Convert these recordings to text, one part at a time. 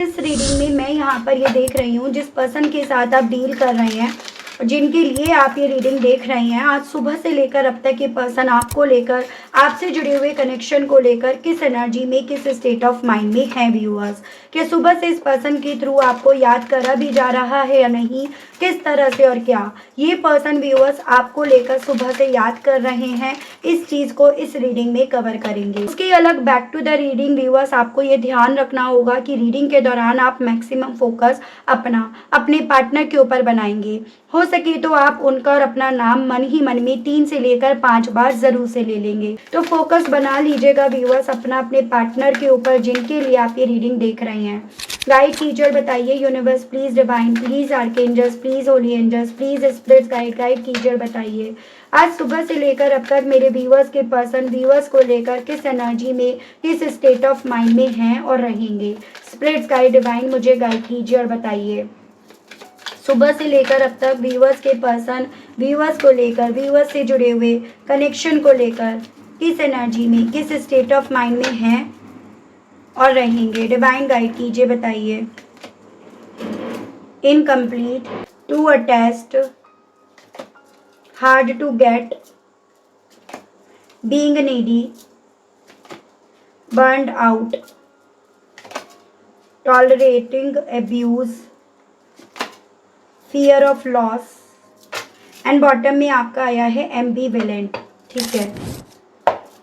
इस रीडिंग में मैं यहाँ पर ये देख रही हूँ, जिस पर्सन के साथ आप डील कर रहे हैं और जिनके लिए आप ये रीडिंग देख रहे हैं, आज सुबह से लेकर अब तक ये पर्सन आपको लेकर, आपसे जुड़े हुए कनेक्शन को लेकर किस एनर्जी में, किस स्टेट ऑफ माइंड में है व्यूअर्स। क्या सुबह से इस पर्सन के थ्रू आपको याद करा भी जा रहा है या नहीं, किस तरह से और क्या ये पर्सन व्यूअर्स आपको लेकर सुबह से याद कर रहे हैं, इस चीज़ को इस रीडिंग में कवर करेंगे। उसके अलग back to the reading viewers, आपको ये ध्यान रखना होगा कि रीडिंग के दौरान आप मैक्सिमम फोकस अपने पार्टनर के ऊपर बनाएंगे। हो सके तो आप उनका और अपना नाम मन ही मन में 3 से लेकर 5 बार जरूर से ले लेंगे। तो फोकस बना लीजिएगा व्यूअर्स अपने पार्टनर के ऊपर जिनके लिए आप ये रीडिंग देख रहे हैं। गाइड टीचर बताइए, universe please, divine please, archangels please, holy angels please, spirits guide teacher बताइए आज सुबह से लेकर अब तक मेरे व्यूअर्स के पर्सन व्यूअर्स को लेकर किस एनर्जी में, किस स्टेट ऑफ माइंड में हैं और रहेंगे। स्पिरिट्स गाइड डिवाइन मुझे गाइड कीजिए और बताइए सुबह से लेकर अब तक व्यूअर्स के पर्सन व्यूअर्स को लेकर, व्यूअर्स से जुड़े हुए कनेक्शन को लेकर किस एनर्जी में, किस स्टेट ऑफ माइंड में हैं और रहेंगे। डिवाइन गाइड कीजिए बताइए। Incomplete, too attached, hard to get, being needy, burned out, tolerating abuse, fear of loss and bottom में आपका आया है एम्बिवेलेंट। ठीक है,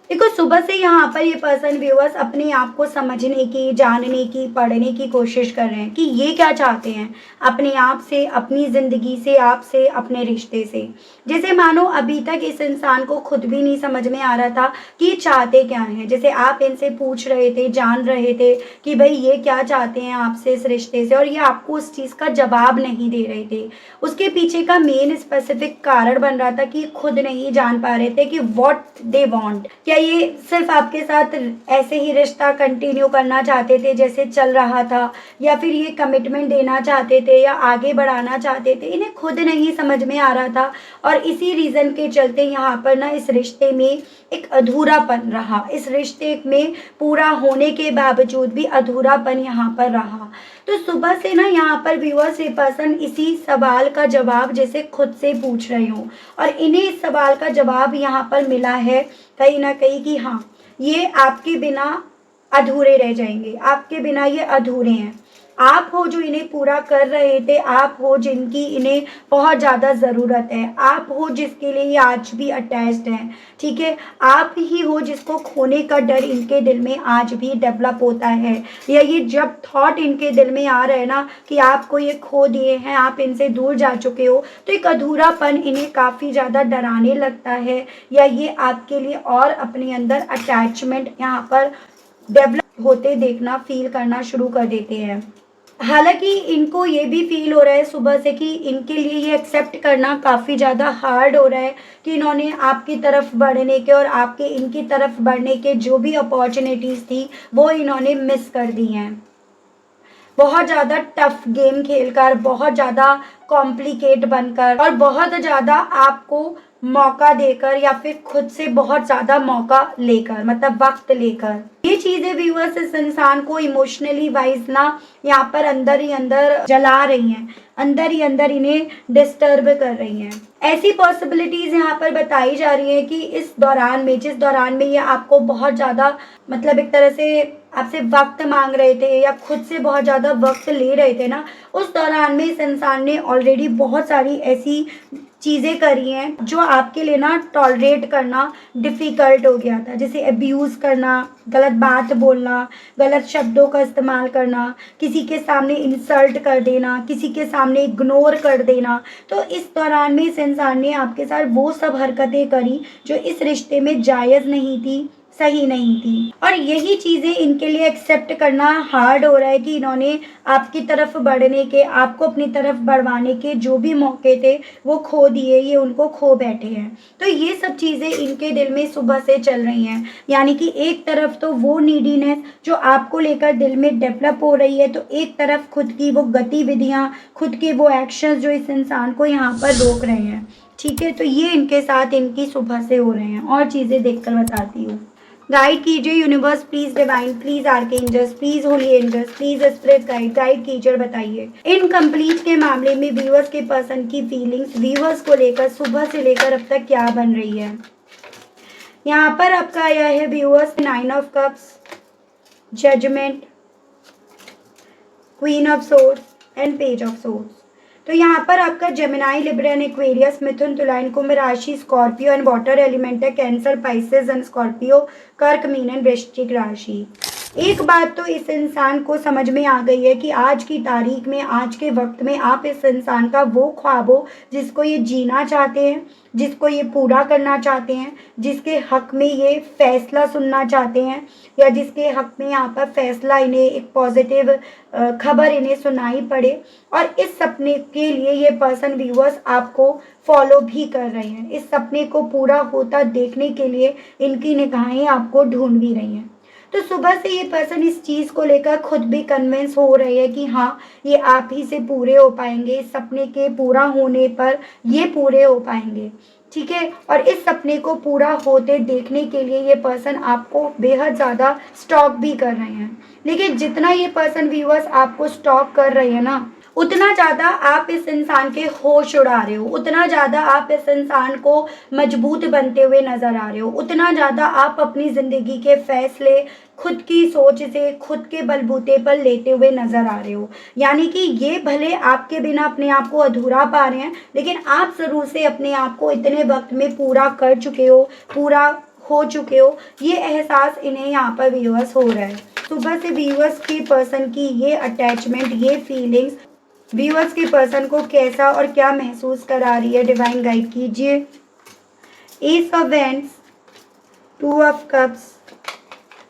देखो सुबह से यहाँ पर ये पर्सन व्यूअर्स अपने आप को समझने की, जानने की, पढ़ने की कोशिश कर रहे हैं कि ये क्या चाहते हैं अपने आप से, अपनी ज़िंदगी से, आपसे, अपने रिश्ते से। जैसे मानो अभी तक इस इंसान को खुद भी नहीं समझ में आ रहा था कि ये चाहते क्या हैं। जैसे आप इनसे पूछ रहे थे, जान रहे थे कि भाई ये क्या चाहते हैं आपसे, इस रिश्ते से, और ये आपको उस चीज़ का जवाब नहीं दे रहे थे। उसके पीछे का मेन स्पेसिफिक कारण बन रहा था कि खुद नहीं जान पा रहे थे कि व्हाट दे वांट। क्या ये सिर्फ आपके साथ ऐसे ही रिश्ता कंटिन्यू करना चाहते थे जैसे चल रहा था, या फिर ये कमिटमेंट देना चाहते थे या आगे बढ़ाना चाहते थे, इन्हें खुद नहीं समझ में आ रहा था। और इसी रीज़न के चलते यहाँ पर ना इस रिश्ते में एक अधूरापन रहा, इस रिश्ते में पूरा होने के बावजूद भी अधूरापन यहाँ पर रहा। तो सुबह से ना यहाँ पर व्यूअर्स ये पर्सन इसी सवाल का जवाब जैसे खुद से पूछ रहे हो, और इन्हें इस सवाल का जवाब यहाँ पर मिला है कहीं ना कहीं कि हाँ, ये आपके बिना अधूरे रह जाएंगे, आपके बिना ये अधूरे हैं। आप हो जो इन्हें पूरा कर रहे थे, आप हो जिनकी इन्हें बहुत ज़्यादा ज़रूरत है, आप हो जिसके लिए ये आज भी अटैच्ड हैं। ठीक है, आप ही हो जिसको खोने का डर इनके दिल में आज भी डेवलप होता है, या ये जब थॉट इनके दिल में आ रहे हैं ना कि आपको ये खो दिए हैं, आप इनसे दूर जा चुके हो, तो एक अधूरापन इन्हें काफ़ी ज़्यादा डराने लगता है, या ये आपके लिए और अपने अंदर अटैचमेंट यहाँ पर डेवलप होते देखना, फील करना शुरू कर देते हैं। हालांकि इनको ये भी फील हो रहा है सुबह से कि इनके लिए ये एक्सेप्ट करना काफ़ी ज़्यादा हार्ड हो रहा है कि इन्होंने आपकी तरफ बढ़ने के और आपके इनकी तरफ बढ़ने के जो भी अपॉर्चुनिटीज़ थी वो इन्होंने मिस कर दी हैं। बहुत ज़्यादा टफ गेम खेलकर, बहुत ज़्यादा कॉम्प्लिकेट बनकर और बहुत ज़्यादा आपको मौका देकर, या फिर खुद से बहुत ज़्यादा मौका लेकर, मतलब वक्त लेकर, ये चीज़ें व्यूअर्स इस इंसान को इमोशनली वाइज ना यहाँ पर अंदर ही अंदर जला रही हैं, अंदर ही अंदर इन्हें डिस्टर्ब कर रही हैं। ऐसी पॉसिबिलिटीज़ यहाँ पर बताई जा रही हैं कि इस दौरान में, जिस दौरान में ये आपको बहुत ज़्यादा मतलब एक तरह से आपसे वक्त मांग रहे थे या खुद से बहुत ज़्यादा वक्त ले रहे थे ना, उस दौरान में इस इंसान ने ऑलरेडी बहुत सारी ऐसी चीज़ें करी हैं जो आपके लिए ना टॉलरेट करना डिफ़िकल्ट हो गया था। जैसे अब्यूज़ करना, गलत बात बोलना, गलत शब्दों का इस्तेमाल करना, किसी के सामने इंसल्ट कर देना, किसी के सामने इग्नोर कर देना। तो इस दौरान में इस इंसान ने आपके साथ वो सब हरकतें करी जो इस रिश्ते में जायज़ नहीं थी, सही नहीं थी, और यही चीज़ें इनके लिए एक्सेप्ट करना हार्ड हो रहा है कि इन्होंने आपकी तरफ बढ़ने के, आपको अपनी तरफ बढ़वाने के जो भी मौके थे वो खो दिए, ये उनको खो बैठे हैं। तो ये सब चीज़ें इनके दिल में सुबह से चल रही हैं, यानी कि एक तरफ तो वो नीडीनेस जो आपको लेकर दिल में डेवलप हो रही है, तो एक तरफ खुद की वो गतिविधियाँ, खुद के वो एक्शंस जो इस इंसान को यहाँ पर रोक रहे हैं। ठीक है, तो ये इनके साथ इनकी सुबह से हो रहे हैं। और चीज़ें देखकर बताती हूँ। गाइड कीजिए universe, please divine, please archangels, please holy angels, please spirit guide, guide कीजिए और बताइए इनकम्प्लीट के मामले में व्यूअर्स के पर्सन की फीलिंग्स व्यूअर्स को लेकर सुबह से लेकर अब तक क्या बन रही है। यहाँ पर आपका आया है viewers 9 of cups, judgement, queen of swords and page of swords. तो यहाँ पर आपका जेमिनाई, लिब्रा एंड एक्वेरियस, मिथुन, तुला एंड कुंभ राशि, स्कॉर्पियो एंड वाटर एलिमेंट है, कैंसर, पाइसेस एंड स्कॉर्पियो, कर्क, मीन एंड वृश्चिक राशि। एक बात तो इस इंसान को समझ में आ गई है कि आज की तारीख में, आज के वक्त में आप इस इंसान का वो ख्वाब हो जिसको ये जीना चाहते हैं, जिसको ये पूरा करना चाहते हैं, जिसके हक में ये फैसला सुनना चाहते हैं, या जिसके हक में यहाँ पर फैसला इन्हें एक पॉजिटिव खबर इन्हें सुनाई पड़े। और इस सपने के लिए ये पर्सन व्यूअर्स आपको फॉलो भी कर रहे हैं। इस सपने को पूरा होता देखने के लिए इनकी निगाहें आपको ढूंढ भी रही हैं। तो सुबह से ये पर्सन इस चीज़ को लेकर खुद भी कन्विंस हो रहे हैं कि हाँ, ये आप ही से पूरे हो पाएंगे, इस सपने के पूरा होने पर ये पूरे हो पाएंगे, ठीक है। और इस सपने को पूरा होते देखने के लिए ये पर्सन आपको बेहद ज़्यादा स्टॉक भी कर रहे हैं। लेकिन जितना ये पर्सन व्यूअर्स आपको स्टॉक कर रहे हैं ना, उतना ज़्यादा आप इस इंसान के होश उड़ा रहे हो, उतना ज़्यादा आप इस इंसान को मजबूत बनते हुए नज़र आ रहे हो, उतना ज़्यादा आप अपनी ज़िंदगी के फैसले खुद की सोच से, खुद के बलबूते पर लेते हुए नज़र आ रहे हो। यानी कि ये भले आपके बिना अपने आप को अधूरा पा रहे हैं, लेकिन आप ज़रूर से अपने आप को इतने वक्त में पूरा कर चुके हो, पूरा हो चुके हो, ये एहसास इन्हें यहाँ पर व्यूअर्स हो रहा है। सुबह से व्यूअर्स के पर्सन की ये अटैचमेंट, ये फीलिंग्स व्यूअर्स के पर्सन को कैसा और क्या महसूस करा रही है, डिवाइन गाइड कीजिए। S of wands, 2 of cups,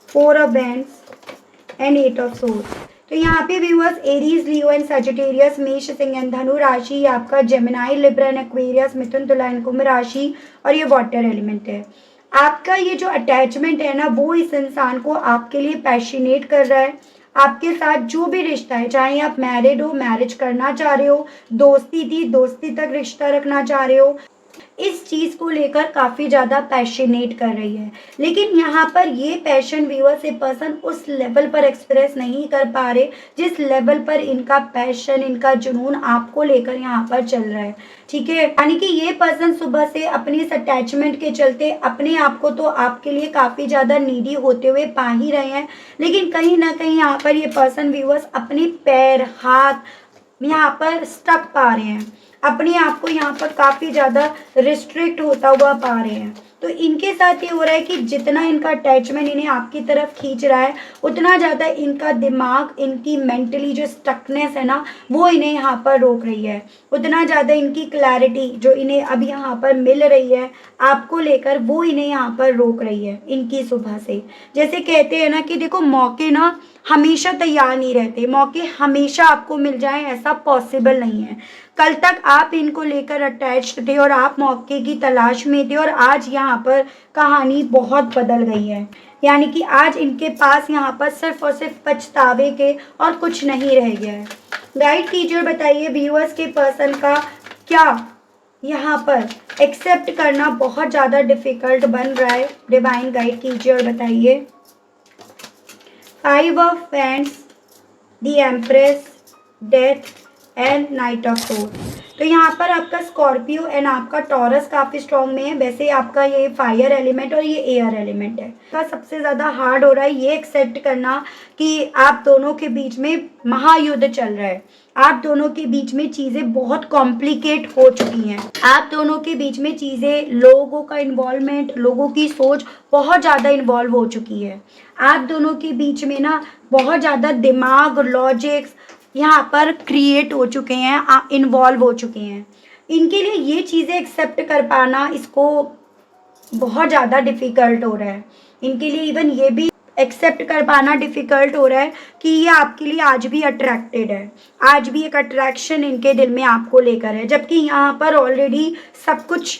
4 of wands and 8 of swords. तो यहाँ पे viewers Aries, Leo and Sagittarius, मेष, सिंह एंड धनु राशि, आपका जेमिनाई, लिब्रा एंड एक्वेरियस, मिथुन, तुला एंड कुंभ राशि, और ये वाटर एलिमेंट है। आपका ये जो अटैचमेंट है ना, वो इस इंसान को आपके लिए पैशनेट कर रहा है। आपके साथ जो भी रिश्ता है, चाहे आप मैरिड हो, मैरिज करना चाह रहे हो, दोस्ती थी, दोस्ती तक रिश्ता रखना चाह रहे हो, इस चीज़ को लेकर काफ़ी ज़्यादा पैशनेट कर रही है। लेकिन यहाँ पर ये पैशन व्यूअर से पर्सन उस लेवल पर एक्सप्रेस नहीं कर पा रहे जिस लेवल पर इनका पैशन, इनका जुनून आपको लेकर यहाँ पर चल रहा है, ठीक है। यानी कि ये पर्सन सुबह से अपनी इस अटैचमेंट के चलते अपने आप को तो आपके लिए काफ़ी ज़्यादा नीडी होते हुए पा ही रहे हैं, लेकिन कहीं ना कहीं यहाँ पर ये पर्सन व्यूअर्स अपने पैर, हाथ यहाँ पर स्टक पा रहे हैं, अपने आप को यहाँ पर काफ़ी ज़्यादा रिस्ट्रिक्ट होता हुआ पा रहे हैं। तो इनके साथ ये हो रहा है कि जितना इनका अटैचमेंट इन्हें आपकी तरफ खींच रहा है, उतना ज़्यादा इनका दिमाग, इनकी मेंटली जो स्टकनेस है ना, वो इन्हें यहाँ पर रोक रही है। उतना ज़्यादा इनकी क्लैरिटी जो इन्हें अब यहाँ पर मिल रही है आपको लेकर, वो इन्हें यहाँ पर रोक रही है इनकी सुबह से। जैसे कहते हैं ना कि देखो, मौके ना हमेशा तैयार नहीं रहते, मौके हमेशा आपको मिल जाएं ऐसा पॉसिबल नहीं है। कल तक आप इनको लेकर अटैच्ड थे और आप मौके की तलाश में थे, और आज यहाँ पर कहानी बहुत बदल गई है। यानी कि आज इनके पास यहाँ पर सिर्फ और सिर्फ पछतावे के और कुछ नहीं रह गया है। गाइड कीजिए और बताइए व्यूअर्स के पर्सन का क्या यहाँ पर एक्सेप्ट करना बहुत ज़्यादा डिफ़िकल्ट बन रहा है। डिवाइन गाइड कीजिए और बताइए। 5 of wands, the empress, death and night of swords. तो यहाँ पर आपका स्कॉर्पियो एंड आपका टॉरस काफ़ी स्ट्रॉन्ग में है। वैसे आपका ये फायर एलिमेंट और ये एयर एलिमेंट है। का सबसे ज़्यादा हार्ड हो रहा है ये एक्सेप्ट करना कि आप दोनों के बीच में महायुद्ध चल रहा है। आप दोनों के बीच में चीज़ें बहुत कॉम्प्लिकेट हो चुकी हैं। आप दोनों के बीच में चीज़ें, लोगों का इन्वॉल्वमेंट, लोगों की सोच बहुत ज़्यादा इन्वॉल्व हो चुकी है। आप दोनों के बीच में ना बहुत ज़्यादा दिमाग, लॉजिक्स यहाँ पर क्रिएट हो चुके हैं, इन्वॉल्व हो चुके हैं। इनके लिए ये चीज़ें एक्सेप्ट कर पाना इसको बहुत ज़्यादा डिफ़िकल्ट हो रहा है। इनके लिए इवन ये भी एक्सेप्ट कर पाना डिफ़िकल्ट हो रहा है कि ये आपके लिए आज भी अट्रैक्टेड है, आज भी एक अट्रैक्शन इनके दिल में आपको लेकर है, जबकि यहाँ पर ऑलरेडी सब कुछ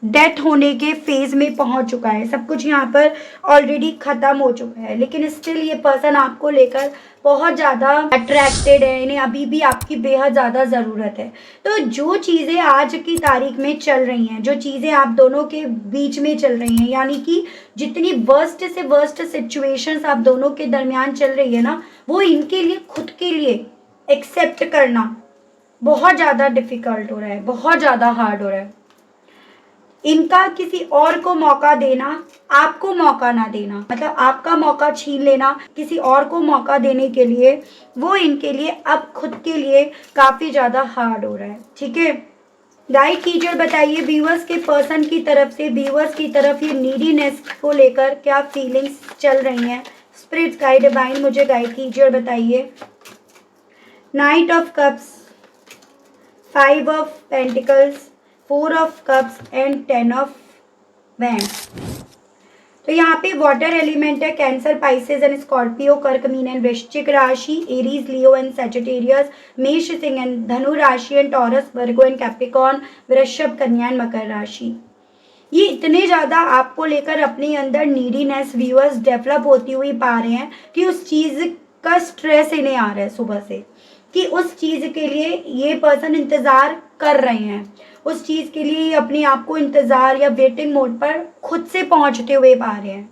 डेथ होने के फेज में पहुंच चुका है, सब कुछ यहाँ पर ऑलरेडी खत्म हो चुका है, लेकिन स्टिल ये पर्सन आपको लेकर बहुत ज़्यादा अट्रैक्टेड है, इन्हें अभी भी आपकी बेहद ज़्यादा ज़रूरत है। तो जो चीज़ें आज की तारीख में चल रही हैं, जो चीज़ें आप दोनों के बीच में चल रही हैं, यानी कि जितनी वर्स्ट से वर्स्ट सिचुएशंस आप दोनों के दरमियान चल रही है ना, वो इनके लिए खुद के लिए एक्सेप्ट करना बहुत ज़्यादा डिफ़िकल्ट हो रहा है, बहुत ज़्यादा हार्ड हो रहा है। इनका किसी और को मौका देना, आपको मौका ना देना, मतलब आपका मौका छीन लेना किसी और को मौका देने के लिए, वो इनके लिए अब खुद के लिए काफ़ी ज़्यादा हार्ड हो रहा है। ठीक है, गाइड कीजिए, बताइए व्यूअर्स के पर्सन की तरफ से व्यूअर्स की तरफ ये नीडीनेस को लेकर क्या फीलिंग्स चल रही हैं। स्पिरिट्स गाइड डिवाइन मुझे गाइड कीजिए और बताइए। Night of cups, 5 of pentacles, 4 of cups and 10 of wands. तो यहाँ पे वाटर एलिमेंट है, कैंसर, पाइसेस एंड स्कॉर्पियो, कर्क, मीन एंड वृश्चिक राशि, एरीज, लियो एंड सजिटेरियस, मेष, सिंह एंड धनु राशि and taurus, Virgo and Capricorn, वृषभ, कन्या एंड मकर राशि। ये इतने ज़्यादा आपको लेकर अपने अंदर नीडीनेस व्यूअर्स डेवलप होती हुई पा रहे हैं कि उस चीज़ का स्ट्रेस इन्हें आ रहा है सुबह से, कि उस चीज़ के लिए ये पर्सन इंतज़ार कर रहे हैं, उस चीज़ के लिए अपने आप को इंतज़ार या वेटिंग मोड पर खुद से पहुंचते हुए पा रहे हैं।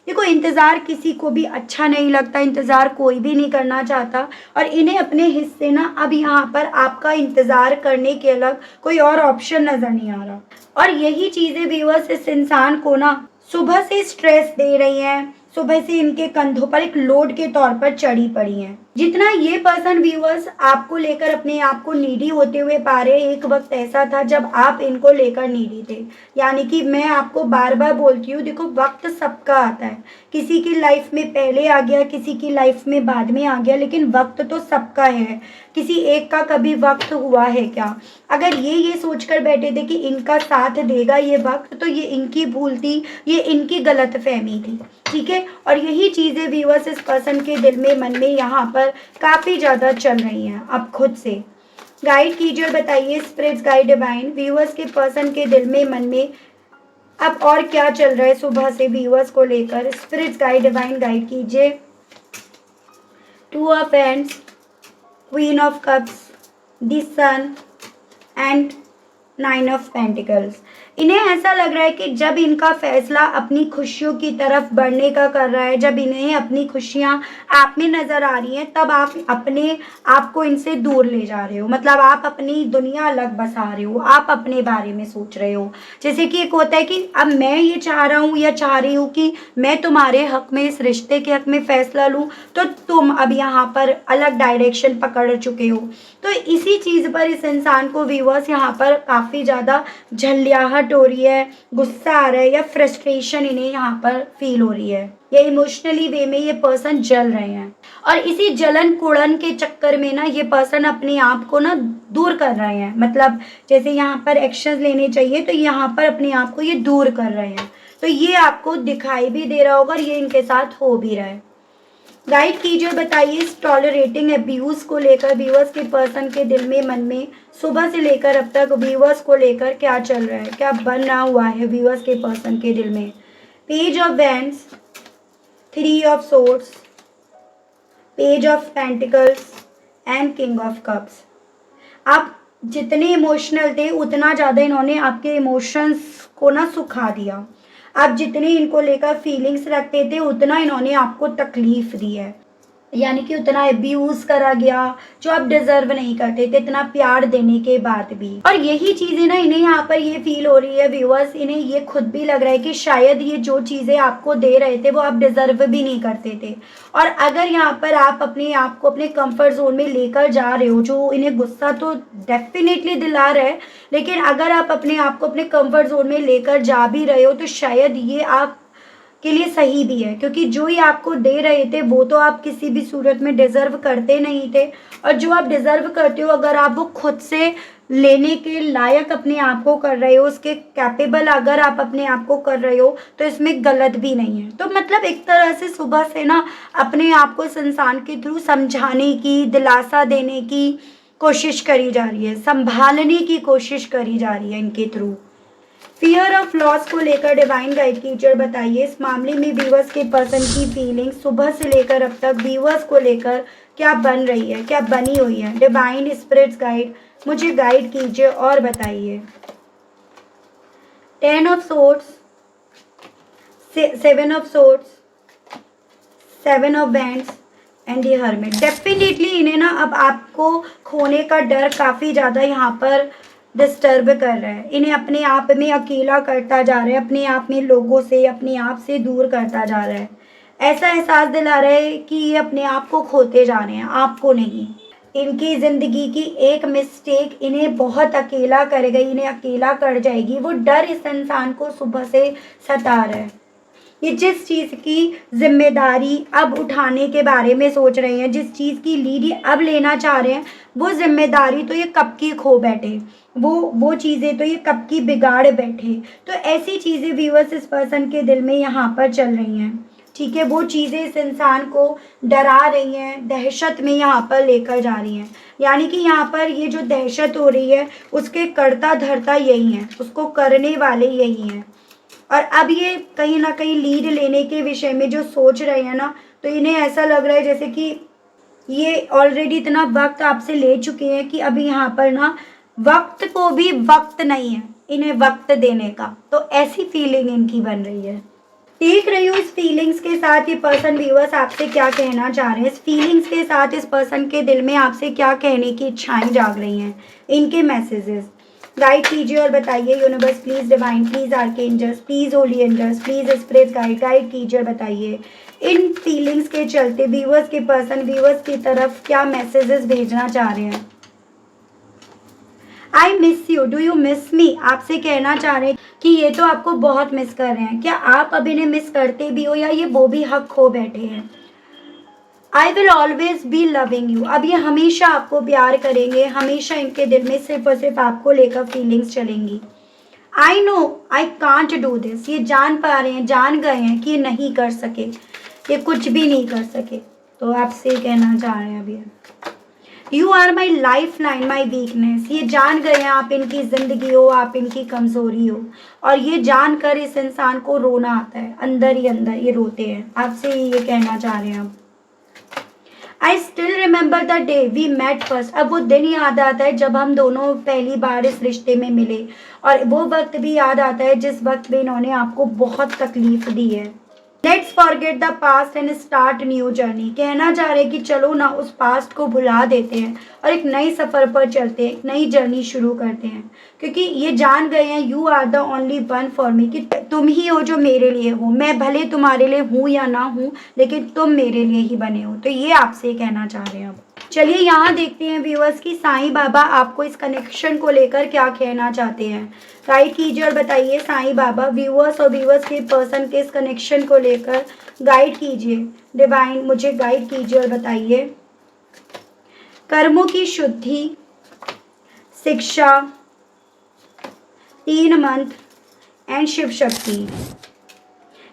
देखो, इंतज़ार किसी को भी अच्छा नहीं लगता, इंतज़ार कोई भी नहीं करना चाहता, और इन्हें अपने हिस्से ना अब यहाँ पर आपका इंतज़ार करने के अलग कोई और ऑप्शन नज़र नहीं आ रहा। और यही चीज़ें व्यूअर्स इस इंसान को ना सुबह से स्ट्रेस दे रही हैं, सुबह से इनके कंधों पर एक लोड के तौर पर चढ़ी पड़ी हैं। जितना ये पर्सन व्यूअर्स आपको लेकर अपने आप को नीडी होते हुए पा रहे, एक वक्त ऐसा था जब आप इनको लेकर नीडी थे। यानी कि मैं आपको बार बार बोलती हूँ, देखो वक्त सबका आता है, किसी की लाइफ में पहले आ गया, किसी की लाइफ में बाद में आ गया, लेकिन वक्त तो सबका है। किसी एक का कभी वक्त हुआ है क्या? अगर ये सोचकर बैठे थे कि इनका साथ देगा ये वक्त, तो ये इनकी भूल थी, ये इनकी गलतफहमी थी। ठीक है, और यही चीज़ें व्यूअर्स इस पर्सन के दिल में, मन में यहाँ पर काफ़ी ज़्यादा चल रही हैं। अब खुद से गाइड कीजिए और बताइए स्पिरिट्स गाइड डिवाइन, व्यूअर्स के पर्सन के दिल में, मन में अब और क्या चल रहा है सुबह से व्यूअर्स को लेकर। स्पिरिट्स गाइड डिवाइन गाइड कीजिए। 2 of hands, queen of cups, the sun and 9 of pentacles. इन्हें ऐसा लग रहा है कि जब इनका फैसला अपनी खुशियों की तरफ बढ़ने का कर रहा है, जब इन्हें अपनी खुशियाँ आप में नज़र आ रही हैं, तब आप अपने आप को इनसे दूर ले जा रहे हो। मतलब आप अपनी दुनिया अलग बसा रहे हो, आप अपने बारे में सोच रहे हो। जैसे कि एक होता है कि अब मैं ये चाह रहा हूँ या चाह रही हूँ कि मैं तुम्हारे हक में, इस रिश्ते के हक में फ़ैसला लूँ, तो तुम अब यहाँ पर अलग डायरेक्शन पकड़ चुके हो। तो इसी चीज़ पर इस इंसान को व्यूअर्स यहाँ पर काफ़ी ज़्यादा झल्लियाहट हो रही है, गुस्सा आ रहा है, या फ्रस्ट्रेशन इन्हें यहाँ पर फील हो रही है, या इमोशनली वे में ये पर्सन जल रहे हैं। और इसी जलन कुड़न के चक्कर में ना ये पर्सन अपने आप को ना दूर कर रहे हैं। मतलब जैसे यहाँ पर एक्शंस लेने चाहिए, तो यहाँ पर अपने आप को ये दूर कर रहे हैं। तो ये आपको दिखाई भी दे रहा होगा और ये इनके साथ हो भी रहा है। गाइड कीजिए, बताइए इस टॉलरेटिंग अब्यूज़ को लेकर व्यूअर्स के पर्सन के दिल में, मन में सुबह से लेकर अब तक व्यूअर्स को लेकर क्या चल रहा है, क्या बना हुआ है व्यूअर्स के पर्सन के दिल में। Page of wands, 3 of swords, page of pentacles and king of cups. आप जितने इमोशनल थे उतना ज़्यादा इन्होंने आपके इमोशंस को ना सुखा दिया। आप जितने इनको लेकर फीलिंग्स रखते थे उतना इन्होंने आपको तकलीफ़ दी है, यानी कि उतना अब्यूज़ करा गया जो आप डिज़र्व नहीं करते थे, इतना प्यार देने के बाद भी। और यही चीज़ें ना इन्हें यहाँ पर ये फील हो रही है व्यूअर्स, इन्हें ये खुद भी लग रहा है कि शायद ये जो चीज़ें आपको दे रहे थे वो आप डिज़र्व भी नहीं करते थे। और अगर यहाँ पर आप अपने आप को अपने कंफर्ट जोन में लेकर जा रहे हो, जो इन्हें गुस्सा तो डेफिनेटली दिला रहा है, लेकिन अगर आप अपने आप को अपने कंफर्ट जोन में लेकर जा भी रहे हो तो शायद ये आप के लिए सही भी है, क्योंकि जो ये आपको दे रहे थे वो तो आप किसी भी सूरत में डिज़र्व करते नहीं थे। और जो आप डिज़र्व करते हो, अगर आप वो खुद से लेने के लायक अपने आप को कर रहे हो, उसके कैपेबल अगर आप अपने आप को कर रहे हो, तो इसमें गलत भी नहीं है। तो मतलब एक तरह से सुबह से ना अपने आप को इस इंसान के थ्रू समझाने की, दिलासा देने की कोशिश करी जा रही है, संभालने की कोशिश करी जा रही है इनके थ्रू। फियर ऑफ लॉस को लेकर डिवाइन गाइड कीजिए और बताइए इस मामले में व्यूअर्स के पर्सन की फीलिंग सुबह से लेकर अब तक व्यूअर्स को लेकर क्या बन रही है, क्या बनी हुई है। डिवाइन स्पिरिट्स गाइड मुझे गाइड कीजिए और बताइए। 10 of swords, 7 of swords, 7 of bands and the hermit. Definitely इन्हें ना अब आपको खोने का डर काफ़ी ज़्यादा यहाँ पर डिस्टर्ब कर रहा है। इन्हें अपने आप में अकेला करता जा रहा है, अपने आप में लोगों से, अपने आप से दूर करता जा रहा है। ऐसा एहसास दिला रहा है कि ये अपने आप को खोते जा रहे हैं, आपको नहीं। इनकी ज़िंदगी की एक मिस्टेक इन्हें बहुत अकेला कर गई, इन्हें अकेला कर जाएगी। वो डर इस इंसान को सुबह से सता रहा है। ये जिस चीज़ की जिम्मेदारी अब उठाने के बारे में सोच रहे हैं, जिस चीज़ की लीड ये अब लेना चाह रहे हैं, वो जिम्मेदारी तो ये कब की खो बैठे, वो चीज़ें तो ये कब की बिगाड़ बैठे। तो ऐसी चीज़ें व्यूअर्स इस पर्सन के दिल में यहाँ पर चल रही हैं, ठीक है। वो चीज़ें इस इंसान को डरा रही हैं, दहशत में यहाँ पर लेकर जा रही हैं। यानी कि यहाँ पर ये जो दहशत हो रही है उसके कर्ता धर्ता यही हैं, उसको करने वाले यही हैं। और अब ये कहीं ना कहीं लीड लेने के विषय में जो सोच रहे हैं ना, तो इन्हें ऐसा लग रहा है जैसे कि ये ऑलरेडी इतना वक्त आपसे ले चुके हैं कि अभी यहाँ पर ना वक्त को भी वक्त नहीं है इन्हें वक्त देने का। तो ऐसी फीलिंग इनकी बन रही है। देख रही हूँ इस फीलिंग्स के साथ ये पर्सन व्यूअर्स आपसे क्या कहना चाह रहे हैं। इस फीलिंग्स के साथ इस पर्सन के दिल में आपसे क्या कहने की इच्छाएं जाग रही हैं, इनके मैसेजेस गाइड कीजिए और बताइए। Universe please, divine please, archangels please, holy angels please, spirit guide कीजिए और बताइए इन फीलिंग्स के चलते व्यूअर्स के पर्सन व्यूअर्स की तरफ क्या मैसेजेस भेजना चाह रहे हैं। I miss you, do you miss मी, आपसे कहना चाह रहे हैं कि ये तो आपको बहुत मिस कर रहे हैं। क्या आप अब इन्हें मिस करते भी हो या ये वो भी हक खो बैठे हैं। I will always be loving you, अब ये हमेशा आपको प्यार करेंगे, हमेशा इनके दिल में सिर्फ और सिर्फ आपको लेकर फीलिंग्स चलेंगी। I know I can't do this, ये जान पा रहे हैं, जान गए हैं कि ये नहीं कर सके, ये कुछ भी नहीं कर सके। तो आपसे कहना चाह रहे हैं अभी, you are my life line my weakness, ये जान गए हैं आप इनकी ज़िंदगी हो, आप इनकी कमज़ोरी हो। और ये जान कर इस इंसान को रोना आता है, अंदर ही अंदर ये रोते हैं। आपसे ये कहना चाह रहे हैं अब। I still remember the day we met first, अब वो दिन याद आता है जब हम दोनों पहली बार इस रिश्ते में मिले। और वो वक्त भी याद आता है जिस वक्त भी इन्होंने आपको बहुत तकलीफ दी है। Let's forget the past and start new journey, कहना चाह रहे कि चलो ना उस पास्ट को भुला देते हैं और एक नई सफ़र पर चलते हैं, एक नई जर्नी शुरू करते हैं। क्योंकि ये जान गए हैं you are the only one for me, कि तुम ही हो जो मेरे लिए हो। मैं भले तुम्हारे लिए हूँ या ना हूँ, लेकिन तुम मेरे लिए ही बने हो। तो ये आपसे कहना चाह रहे हैं। अब चलिए यहाँ देखते हैं व्यूअर्स की साईं बाबा आपको इस कनेक्शन को लेकर क्या कहना चाहते हैं। गाइड कीजिए और बताइए साईं बाबा व्यूअर्स और व्यूअर्स के पर्सन के इस कनेक्शन को लेकर गाइड कीजिए। डिवाइन मुझे गाइड कीजिए और बताइए कर्मों की शुद्धि, शिक्षा, 3 मंत्र एंड शिव शक्ति।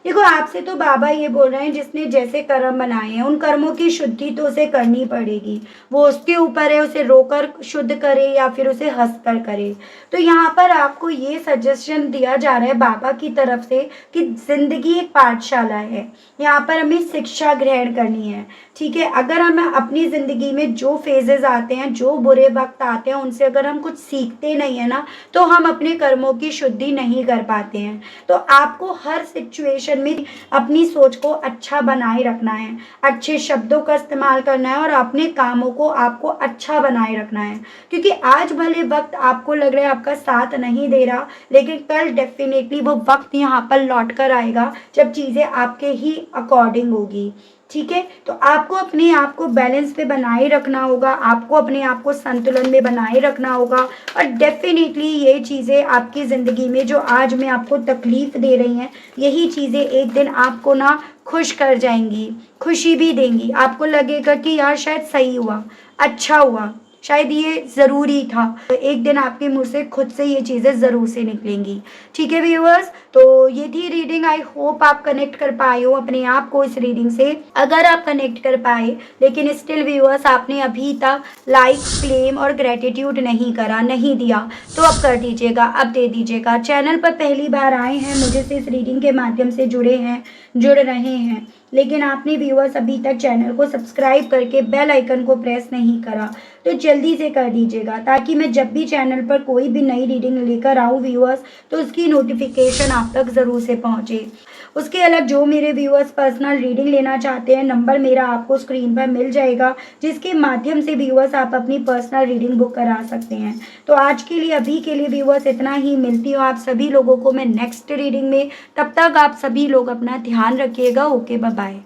देखो आपसे तो बाबा ये बोल रहे हैं जिसने जैसे कर्म बनाए हैं उन कर्मों की शुद्धि तो उसे करनी पड़ेगी। वो उसके ऊपर है, उसे रोकर शुद्ध करे या फिर उसे हंसकर करे। तो यहाँ पर आपको ये सजेशन दिया जा रहा है बाबा की तरफ से कि ज़िंदगी एक पाठशाला है, यहाँ पर हमें शिक्षा ग्रहण करनी है। ठीक है, अगर हम अपनी ज़िंदगी में जो फेजेस आते हैं, जो बुरे वक्त आते हैं, उनसे अगर हम कुछ सीखते नहीं है ना, तो हम अपने कर्मों की शुद्धि नहीं कर पाते हैं। तो आपको हर सिचुएशन में अपनी सोच को अच्छा बनाए रखना है, अच्छे शब्दों का इस्तेमाल करना है और अपने कामों को आपको अच्छा बनाए रखना है। क्योंकि आज भले वक्त आपको लग रहा है आपका साथ नहीं दे रहा, लेकिन कल डेफिनेटली वो वक्त यहाँ पर लौट कर आएगा जब चीज़ें आपके ही अकॉर्डिंग होगी। ठीक है, तो आपको अपने आप को बैलेंस पे बनाए रखना होगा, आपको अपने आप को संतुलन में बनाए रखना होगा। और डेफिनेटली ये चीज़ें आपकी ज़िंदगी में जो आज में आपको तकलीफ़ दे रही हैं, यही चीज़ें एक दिन आपको ना खुश कर जाएंगी, खुशी भी देंगी। आपको लगेगा कि यार शायद सही हुआ, अच्छा हुआ, शायद ये ज़रूरी था। एक दिन आपके मुँह से खुद से ये चीज़ें ज़रूर से निकलेंगी। ठीक है व्यूअर्स, तो ये थी रीडिंग। आई होप आप कनेक्ट कर पाए हो अपने आप को इस रीडिंग से। अगर आप कनेक्ट कर पाए लेकिन स्टिल व्यूअर्स आपने अभी तक लाइक, क्लेम और ग्रेटिट्यूड नहीं करा, नहीं दिया, तो अब कर दीजिएगा, अब दे दीजिएगा। चैनल पर पहली बार आए हैं, मुझे से इस रीडिंग के माध्यम से जुड़ रहे हैं, लेकिन आपने व्यूअर्स अभी तक चैनल को सब्सक्राइब करके बेल आइकन को प्रेस नहीं करा, तो जल्दी से कर दीजिएगा, ताकि मैं जब भी चैनल पर कोई भी नई रीडिंग लेकर आऊँ व्यूअर्स, तो उसकी नोटिफिकेशन आप तक ज़रूर से पहुँचे। उसके अलग जो मेरे व्यूअर्स पर्सनल रीडिंग लेना चाहते हैं, नंबर मेरा आपको स्क्रीन पर मिल जाएगा, जिसके माध्यम से व्यूअर्स आप अपनी पर्सनल रीडिंग बुक करा सकते हैं। तो आज के लिए, अभी के लिए व्यूअर्स इतना ही। मिलती हूँ आप सभी लोगों को मैं नेक्स्ट रीडिंग में। तब तक आप सभी लोग अपना ध्यान रखिएगा। Okay, bye bye.